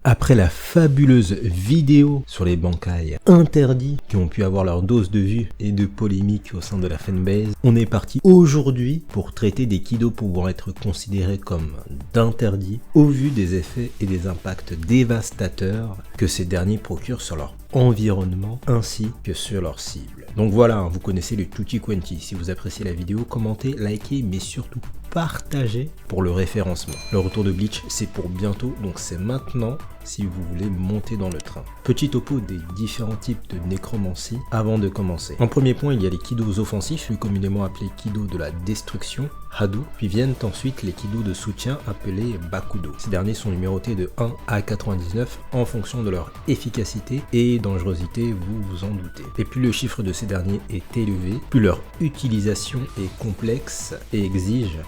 Après la fabuleuse vidéo sur les Bankai interdits qui ont pu avoir leur dose de vues et de polémique au sein de la fanbase, on est parti aujourd'hui pour traiter des kidos pouvant être considérés comme d'interdits au vu des effets et des impacts dévastateurs que ces derniers procurent sur leur environnement ainsi que sur leur cible. Donc voilà, vous connaissez le tutti quanti. Si vous appréciez la vidéo, commentez, likez, mais surtout partagez pour le référencement. Le retour de Bleach, c'est pour bientôt, donc c'est maintenant si vous voulez monter dans le train. Petit topo des différents types de nécromancie avant de commencer. En premier point, il y a les kidos offensifs, plus communément appelés kidos de la destruction, Hado, puis viennent ensuite les kidos de soutien appelés Bakudo. Ces derniers sont numérotés de 1 à 99 en fonction de leur efficacité et dangerosité, vous vous en doutez. Et plus le chiffre de ces derniers est élevé, plus leur utilisation est complexe et exige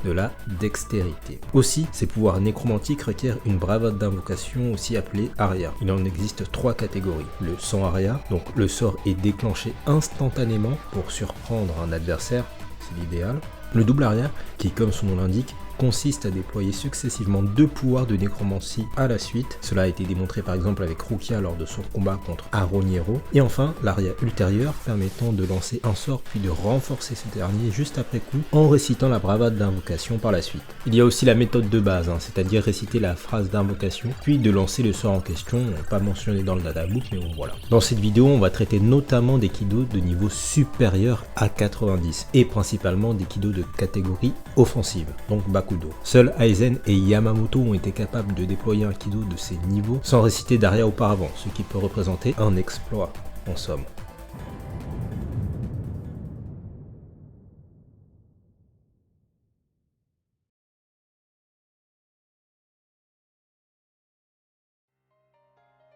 de la dextérité. Aussi, ces pouvoirs nécromantiques requièrent une bravade d'invocation aussi appelée Aria. Il en existe 3 catégories. Le sans Aria, donc le sort est déclenché instantanément pour surprendre un adversaire, c'est l'idéal. Le double Aria, qui comme son nom l'indique, consiste à déployer successivement 2 pouvoirs de nécromancie à la suite. Cela a été démontré par exemple avec Rukia lors de son combat contre Aroniero. Et enfin, l'aria ultérieure permettant de lancer un sort puis de renforcer ce dernier juste après coup en récitant la bravade d'invocation par la suite. Il y a aussi la méthode de base, c'est-à-dire réciter la phrase d'invocation puis de lancer le sort en question, pas mentionné dans le databook, mais bon, voilà. Dans cette vidéo, on va traiter notamment des kidos de niveau supérieur à 90 et principalement des kidos de catégorie offensive, donc Bakudo. Seuls Aizen et Yamamoto ont été capables de déployer un kido de ces niveaux sans réciter d'Aria auparavant, ce qui peut représenter un exploit en somme.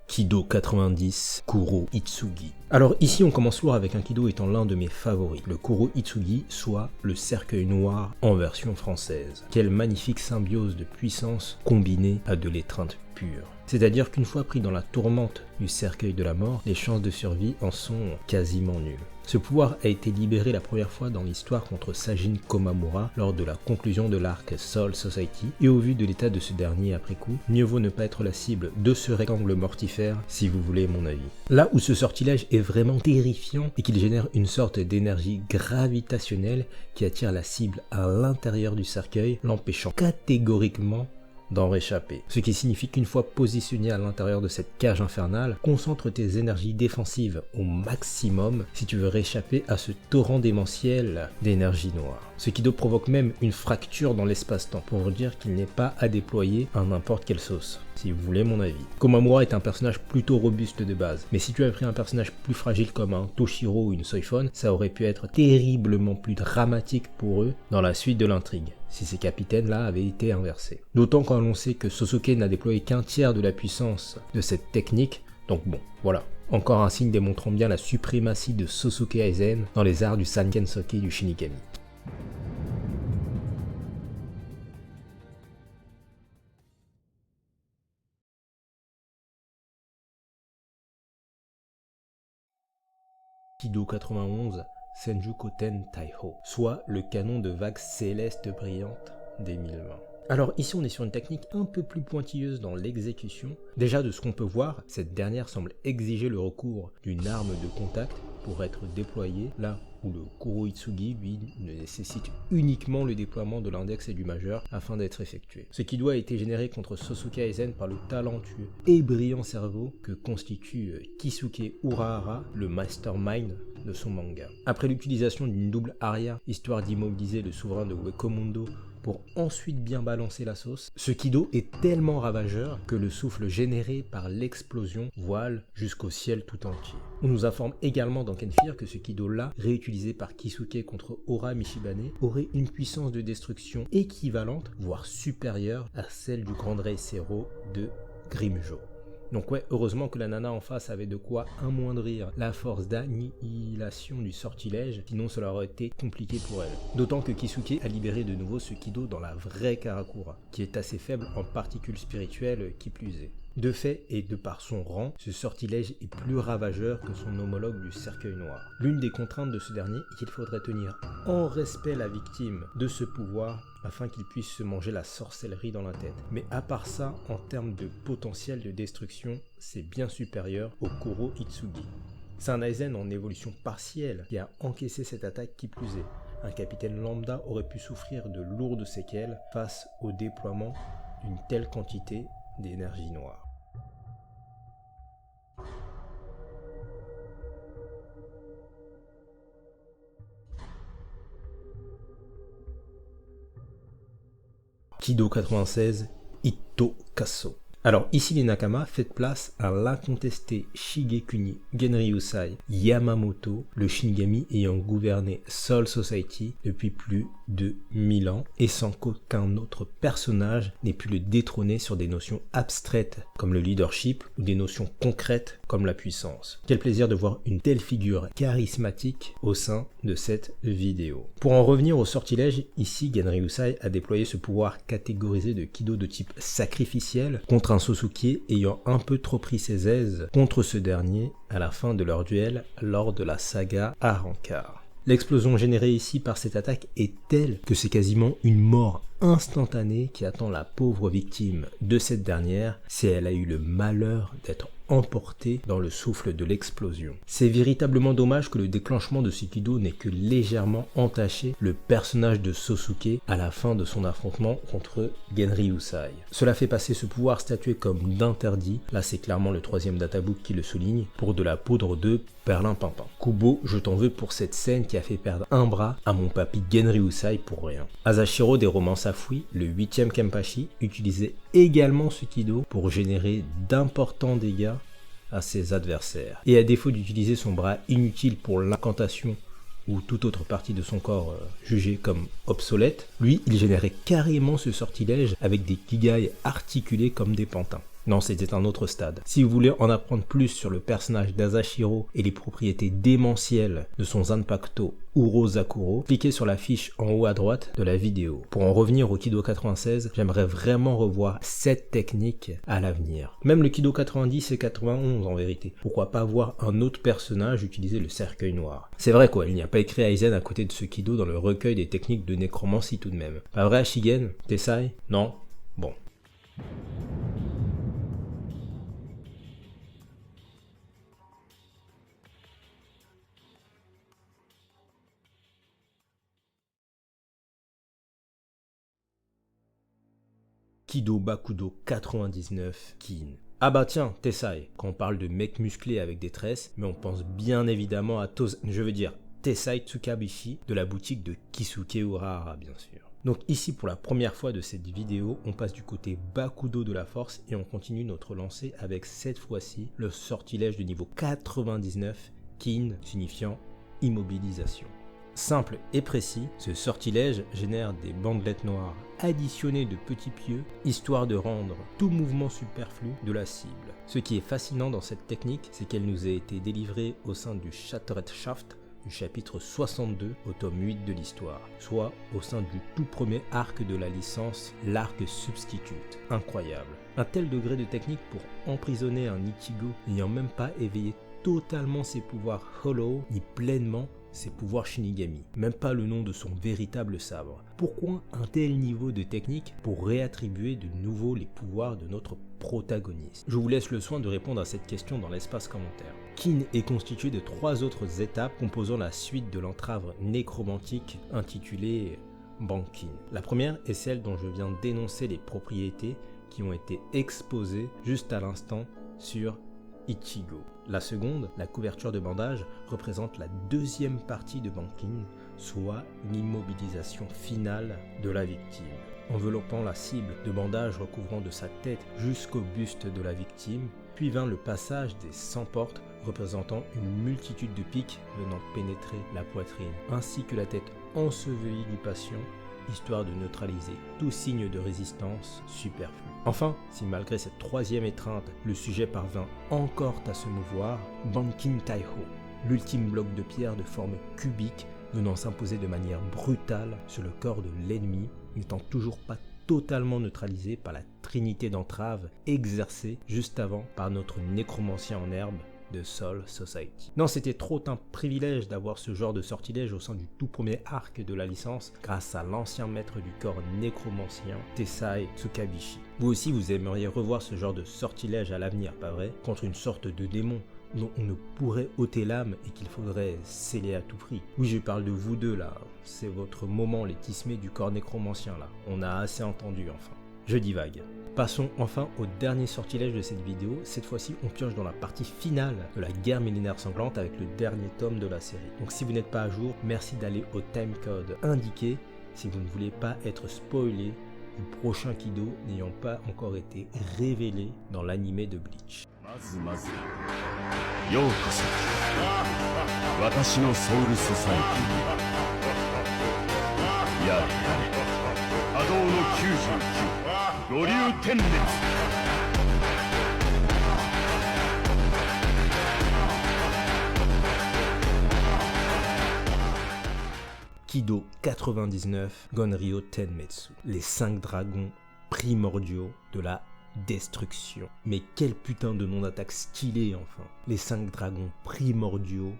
Kido 90, Kuro Itsugi. Alors ici on commence lourd avec un kido étant l'un de mes favoris, le Kuro Itsugi, soit le cercueil noir en version française. Quelle magnifique symbiose de puissance combinée à de l'étreinte pure. C'est-à-dire qu'une fois pris dans la tourmente du cercueil de la mort, les chances de survie en sont quasiment nulles. Ce pouvoir a été libéré la première fois dans l'histoire contre Sajin Komamura lors de la conclusion de l'arc Soul Society, et au vu de l'état de ce dernier après coup, mieux vaut ne pas être la cible de ce rectangle mortifère si vous voulez mon avis. Là où ce sortilège est vraiment terrifiant et qu'il génère une sorte d'énergie gravitationnelle qui attire la cible à l'intérieur du cercueil, l'empêchant catégoriquement d'en réchapper. Ce qui signifie qu'une fois positionné à l'intérieur de cette cage infernale, concentre tes énergies défensives au maximum si tu veux réchapper à ce torrent démentiel d'énergie noire. Ce qui provoque même une fracture dans l'espace-temps, pour vous dire qu'il n'est pas à déployer à n'importe quelle sauce, si vous voulez mon avis. Komamura est un personnage plutôt robuste de base, mais si tu avais pris un personnage plus fragile comme un Toshiro ou une Soifon, ça aurait pu être terriblement plus dramatique pour eux dans la suite de l'intrigue, si ces capitaines-là avaient été inversés. D'autant quand l'on sait que Sosuke n'a déployé qu'un tiers de la puissance de cette technique, donc bon, voilà. Encore un signe démontrant bien la suprématie de Sosuke Aizen dans les arts du Sankensoki du Shinigami. Kido 91, Senjukoten Taiho, soit le canon de vagues célestes brillantes des 1020. Alors ici on est sur une technique un peu plus pointilleuse dans l'exécution. Déjà de ce qu'on peut voir, cette dernière semble exiger le recours d'une arme de contact pour être déployée, là où le Kuro Itsugi lui ne nécessite uniquement le déploiement de l'index et du majeur afin d'être effectué. Ce qui doit a été généré contre Sosuke Aizen par le talentueux et brillant cerveau que constitue Kisuke Urahara, le mastermind de son manga. Après l'utilisation d'une double aria, histoire d'immobiliser le souverain de Wekomundo pour ensuite bien balancer la sauce, ce kido est tellement ravageur que le souffle généré par l'explosion voile jusqu'au ciel tout entier. On nous informe également dans Kenfir que ce kido-là, réutilisé par Kisuke contre Ora Michibane, aurait une puissance de destruction équivalente, voire supérieure à celle du Grand Reisero de Grimmjow. Donc ouais, heureusement que la nana en face avait de quoi amoindrir la force d'annihilation du sortilège, sinon cela aurait été compliqué pour elle. D'autant que Kisuke a libéré de nouveau ce kido dans la vraie Karakura, qui est assez faible en particules spirituelles qui plus est. De fait, et de par son rang, ce sortilège est plus ravageur que son homologue du cercueil noir. L'une des contraintes de ce dernier est qu'il faudrait tenir en respect la victime de ce pouvoir afin qu'il puisse se manger la sorcellerie dans la tête. Mais à part ça, en termes de potentiel de destruction, c'est bien supérieur au Kuro Itsugi. C'est un Aizen en évolution partielle qui a encaissé cette attaque qui plus est. Un capitaine lambda aurait pu souffrir de lourdes séquelles face au déploiement d'une telle quantité d'énergie noire. Kido 96, Itokaso. Alors ici les Nakama, faites place à l'incontesté Shigekuni Genryusai Yamamoto, le Shinigami ayant gouverné Soul Society depuis plus de 1000 ans et sans qu'aucun autre personnage n'ait pu le détrôner sur des notions abstraites comme le leadership ou des notions concrètes comme la puissance. Quel plaisir de voir une telle figure charismatique au sein de cette vidéo. Pour en revenir au sortilège, ici Genryusai a déployé ce pouvoir catégorisé de Kido de type sacrificiel contre un Sosuke ayant un peu trop pris ses aises contre ce dernier à la fin de leur duel lors de la saga Arrancar. L'explosion générée ici par cette attaque est telle que c'est quasiment une mort instantanée qui attend la pauvre victime de cette dernière si elle a eu le malheur d'être emportée dans le souffle de l'explosion. C'est véritablement dommage que le déclenchement de ce Kido n'ait que légèrement entaché le personnage de Sosuke à la fin de son affrontement contre Genryusai. Cela fait passer ce pouvoir statué comme d'interdit, là c'est clairement le troisième databook qui le souligne, pour de la poudre de perlimpinpin. Kubo, je t'en veux pour cette scène qui a fait perdre un bras à mon papy Genryusai pour rien. Asashiro des romans Safui, le 8ème Kenpachi, utilisait également ce Kido pour générer d'importants dégâts à ses adversaires. Et à défaut d'utiliser son bras inutile pour l'incantation ou toute autre partie de son corps jugée comme obsolète, lui, il générait carrément ce sortilège avec des kigai articulés comme des pantins. Non, c'était un autre stade. Si vous voulez en apprendre plus sur le personnage d'Asashiro et les propriétés démentielles de son Zanpakuto Urozakuro, cliquez sur la fiche en haut à droite de la vidéo. Pour en revenir au Kido 96, j'aimerais vraiment revoir cette technique à l'avenir. Même le Kido 90 et 91 en vérité. Pourquoi pas voir un autre personnage utiliser le cercueil noir? C'est vrai quoi, il n'y a pas écrit Aizen à côté de ce Kido dans le recueil des techniques de nécromancie tout de même. Pas vrai Shigen? Tessai? Non? Bon. Kido Bakudo 99 Kin. Ah bah tiens, Tessai, quand on parle de mec musclé avec des tresses, mais on pense bien évidemment à Tessai Tsukabishi de la boutique de Kisuke Urahara bien sûr. Donc ici pour la première fois de cette vidéo, on passe du côté Bakudo de la force et on continue notre lancée avec cette fois-ci le sortilège de niveau 99 Kin signifiant immobilisation. Simple et précis, ce sortilège génère des bandelettes noires additionnées de petits pieux, histoire de rendre tout mouvement superflu de la cible. Ce qui est fascinant dans cette technique, c'est qu'elle nous a été délivrée au sein du Shattered Shaft du chapitre 62 au tome 8 de l'histoire, soit au sein du tout premier arc de la licence, l'arc Substitute. Incroyable. Un tel degré de technique pour emprisonner un Ichigo n'ayant même pas éveillé totalement ses pouvoirs Hollow, ni pleinement ses pouvoirs Shinigami, même pas le nom de son véritable sabre. Pourquoi un tel niveau de technique pour réattribuer de nouveau les pouvoirs de notre protagoniste? Je vous laisse le soin de répondre à cette question dans l'espace commentaire. Kin est constitué de 3 autres étapes composant la suite de l'entrave nécromantique intitulée Bankin. La première est celle dont je viens d'énoncer les propriétés qui ont été exposées juste à l'instant sur Ichigo. La seconde, la couverture de bandage, représente la deuxième partie de Bankin, soit l'immobilisation finale de la victime. Enveloppant la cible de bandage recouvrant de sa tête jusqu'au buste de la victime, puis vint le passage des 100 portes représentant une multitude de pics venant pénétrer la poitrine, ainsi que la tête ensevelie du patient, histoire de neutraliser tout signe de résistance superflu. Enfin, si malgré cette troisième étreinte, le sujet parvint encore à se mouvoir, Bankin Taiho, l'ultime bloc de pierre de forme cubique venant s'imposer de manière brutale sur le corps de l'ennemi, n'étant toujours pas totalement neutralisé par la trinité d'entraves exercée juste avant par notre nécromancien en herbe de Soul Society. Non, c'était trop un privilège d'avoir ce genre de sortilège au sein du tout premier arc de la licence grâce à l'ancien maître du corps nécromancien, Tessai Tsukabishi. Vous aussi, vous aimeriez revoir ce genre de sortilège à l'avenir, pas vrai? Contre une sorte de démon dont on ne pourrait ôter l'âme et qu'il faudrait sceller à tout prix. Oui, je parle de vous deux là, c'est votre moment les tismés du corps nécromancien là. On a assez entendu enfin. Je divague. Passons enfin au dernier sortilège de cette vidéo. Cette fois-ci, on pioche dans la partie finale de la guerre millénaire sanglante avec le dernier tome de la série. Donc si vous n'êtes pas à jour, merci d'aller au timecode indiqué si vous ne voulez pas être spoilé du prochain Kido n'ayant pas encore été révélé dans l'animé de Bleach. ようこそ私のソウルソサエティやれやれ波動の99五竜天烈Kido 99 Gonryo Tenmetsu, les 5 dragons primordiaux de la destruction. Mais quel putain de nom d'attaque stylé enfin. Les 5 dragons primordiaux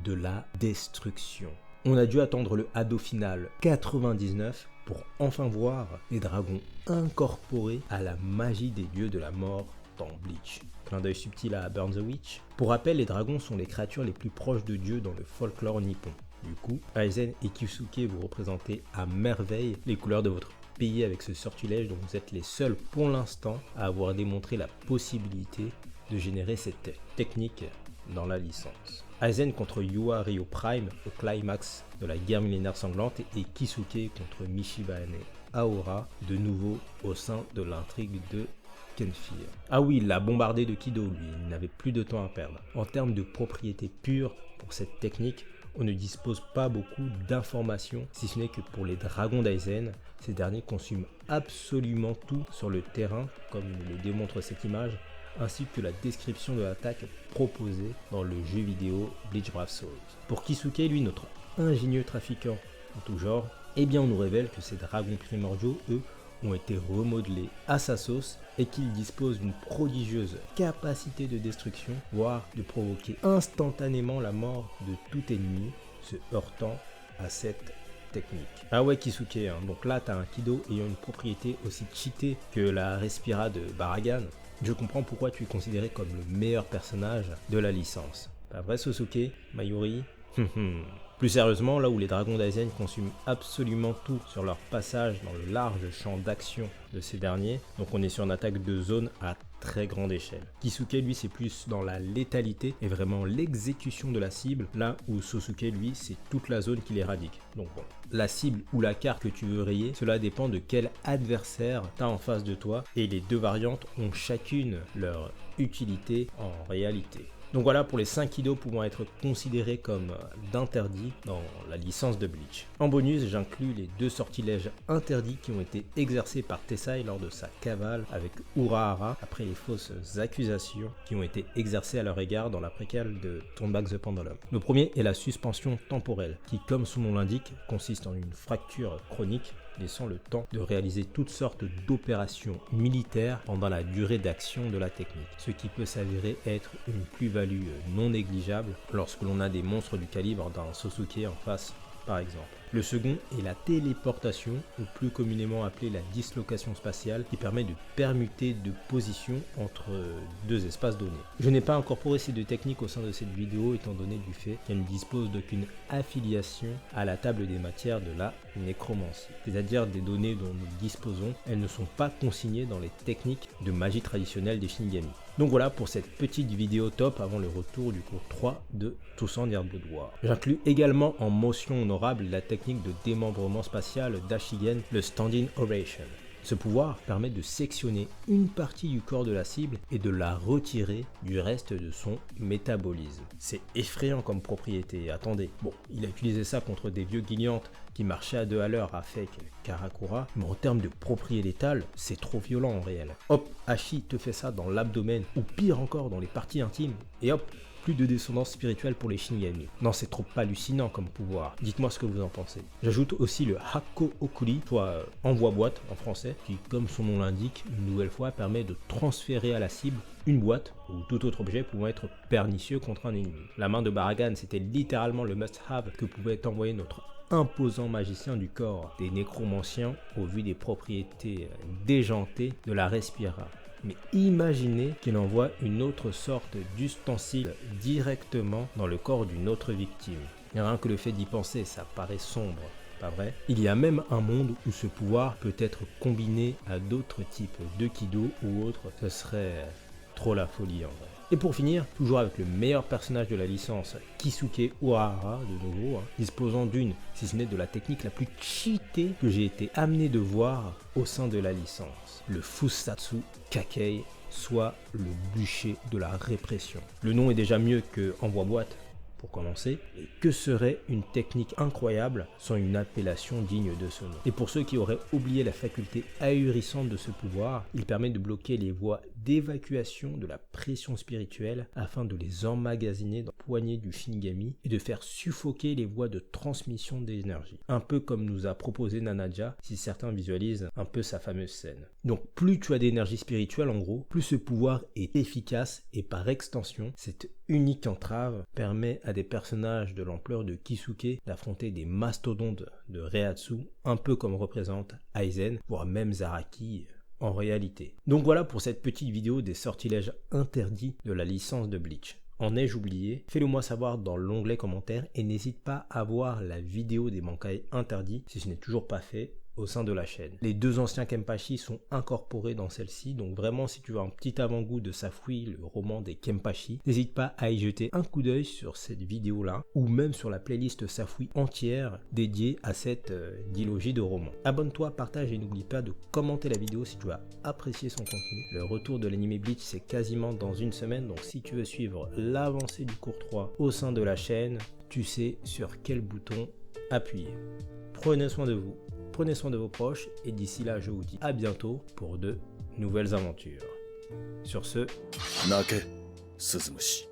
de la destruction. On a dû attendre le Hado final 99 pour enfin voir les dragons incorporés à la magie des dieux de la mort dans Bleach. Clin d'œil subtil à Burn the Witch. Pour rappel, les dragons sont les créatures les plus proches de Dieu dans le folklore nippon. Du coup, Aizen et Kisuke vous représentez à merveille les couleurs de votre pays avec ce sortilège dont vous êtes les seuls pour l'instant à avoir démontré la possibilité de générer cette technique dans la licence. Aizen contre Yua Ryo Prime au climax de la guerre millénaire sanglante et Kisuke contre Michibane Aora de nouveau au sein de l'intrigue de Kenfir. Ah oui, il l'a bombardé de Kido lui, il n'avait plus de temps à perdre. En termes de propriété pure pour cette technique, on ne dispose pas beaucoup d'informations, si ce n'est que pour les dragons d'Aizen, ces derniers consument absolument tout sur le terrain, comme le démontre cette image, ainsi que la description de l'attaque proposée dans le jeu vidéo Bleach Brave Souls. Pour Kisuke, lui, notre ingénieux trafiquant en tout genre, eh bien on nous révèle que ces dragons primordiaux, eux, ont été remodelés à sa sauce et qu'ils disposent d'une prodigieuse capacité de destruction, voire de provoquer instantanément la mort de tout ennemi se heurtant à cette technique. Ah ouais Kisuke, hein. Donc là t'as un Kido ayant une propriété aussi cheatée que la Respira de Baragan. Je comprends pourquoi tu es considéré comme le meilleur personnage de la licence. Pas vrai Sosuke, Mayuri? Plus sérieusement, là où les dragons d'Aizen consument absolument tout sur leur passage dans le large champ d'action de ces derniers, donc on est sur une attaque de zone à très grande échelle. Kisuke lui c'est plus dans la létalité et vraiment l'exécution de la cible, là où Sosuke lui c'est toute la zone qui l'éradique. Donc bon, la cible ou la carte que tu veux rayer, cela dépend de quel adversaire t'as en face de toi et les deux variantes ont chacune leur utilité en réalité. Donc voilà pour les 5 Kido pouvant être considérés comme d'interdits dans la licence de Bleach. En bonus, j'inclus les 2 sortilèges interdits qui ont été exercés par Tessai lors de sa cavale avec Urahara après les fausses accusations qui ont été exercées à leur égard dans la préquelle de Turn Back the Pendulum. Le premier est la suspension temporelle qui, comme son nom l'indique, consiste en une fracture chronique laissant le temps de réaliser toutes sortes d'opérations militaires pendant la durée d'action de la technique, ce qui peut s'avérer être une plus-value non négligeable lorsque l'on a des monstres du calibre d'un Sosuke en face par exemple. Le second est la téléportation, ou plus communément appelée la dislocation spatiale, qui permet de permuter de position entre 2 espaces donnés. Je n'ai pas incorporé ces 2 techniques au sein de cette vidéo étant donné du fait qu'elles ne disposent d'aucune affiliation à la table des matières de la nécromancie. C'est-à-dire des données dont nous disposons, elles ne sont pas consignées dans les techniques de magie traditionnelle des Shinigami. Donc voilà pour cette petite vidéo top avant le retour du cours 3 de Toussaint Yearwood War. J'inclus également en motion honorable la technique de démembrement spatial d'Ashigen, le Standing Ovation. Ce pouvoir permet de sectionner une partie du corps de la cible et de la retirer du reste de son métabolisme. C'est effrayant comme propriété, attendez. Bon, il a utilisé ça contre des vieux guillantes qui marchaient à 2 à l'heure avec Karakura, mais en termes de propriété létale, c'est trop violent en réel. Hop, Ashi te fait ça dans l'abdomen, ou pire encore dans les parties intimes, et hop, plus de descendance spirituelle pour les Shinigami. Non, c'est trop hallucinant comme pouvoir. Dites-moi ce que vous en pensez. J'ajoute aussi le Hakko Okuri, soit envoi-boîte en français, qui, comme son nom l'indique, une nouvelle fois permet de transférer à la cible une boîte ou tout autre objet pouvant être pernicieux contre un ennemi. La main de Baragan, c'était littéralement le must-have que pouvait envoyer notre imposant magicien du corps des nécromanciens au vu des propriétés déjantées de la Respira. Mais imaginez qu'il envoie une autre sorte d'ustensile directement dans le corps d'une autre victime. Et rien que le fait d'y penser, ça paraît sombre, pas vrai? Il y a même un monde où ce pouvoir peut être combiné à d'autres types de Kido ou autres, ce serait trop la folie en vrai. Et pour finir, toujours avec le meilleur personnage de la licence, Kisuke Urahara de nouveau, disposant d'une, si ce n'est de la technique la plus cheatée que j'ai été amené de voir au sein de la licence, le Fusatsu Kakei, soit le bûcher de la répression. Le nom est déjà mieux que envoi-boîte, pour commencer, et que serait une technique incroyable sans une appellation digne de ce nom. Et pour ceux qui auraient oublié la faculté ahurissante de ce pouvoir, il permet de bloquer les voies d'évacuation de la pression spirituelle afin de les emmagasiner dans la poignée du Shinigami et de faire suffoquer les voies de transmission d'énergie. Un peu comme nous a proposé Nanaja, si certains visualisent un peu sa fameuse scène. Donc plus tu as d'énergie spirituelle en gros, plus ce pouvoir est efficace et par extension, cette unique entrave permet à des personnages de l'ampleur de Kisuke d'affronter des mastodontes de Reiatsu, un peu comme représente Aizen, voire même Zaraki en réalité. Donc voilà pour cette petite vidéo des sortilèges interdits de la licence de Bleach. En ai-je oublié? Fais-le moi savoir dans l'onglet commentaires et n'hésite pas à voir la vidéo des Bankai interdits si ce n'est toujours pas fait au sein de la chaîne. Les deux anciens Kenpachi sont incorporés dans celle-ci, donc vraiment si tu veux un petit avant-goût de Safui, le roman des Kenpachi, n'hésite pas à y jeter un coup d'œil sur cette vidéo-là, ou même sur la playlist Safui entière dédiée à cette dilogie de romans. Abonne-toi, partage et n'oublie pas de commenter la vidéo si tu as apprécié son contenu. Le retour de l'anime Bleach c'est quasiment dans une semaine, donc si tu veux suivre l'avancée du cours 3 au sein de la chaîne, tu sais sur quel bouton appuyer. Prenez soin de vous. Prenez soin de vos proches et d'ici là je vous dis à bientôt pour de nouvelles aventures. Sur ce, Nake Suzumushi.